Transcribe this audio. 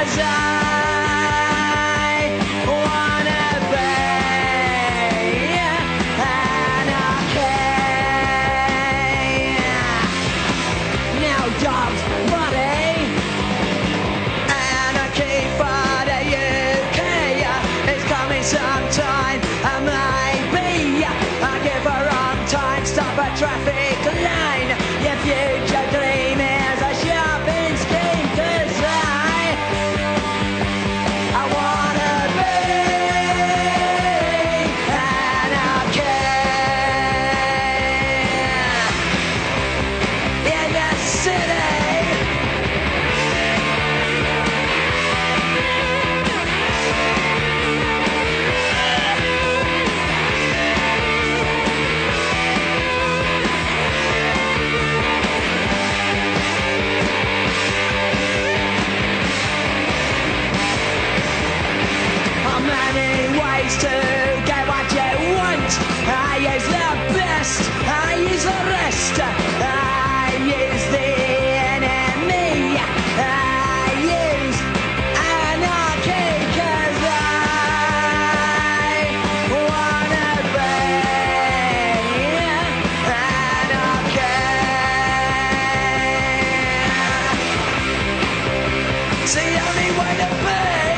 'cause I wanna be anarchy. Now dogs, buddy, anarchy for the UK is coming sometime, and maybe I'll give a wrong time, stop a traffic line. Your future dream is a shopping scheme, 'cause I wanna be anarchy in the city. Many ways to get what you want. I use the best, I use the rest, I use the enemy, I use anarchy, 'cause I wanna be anarchy. It's the only way to be.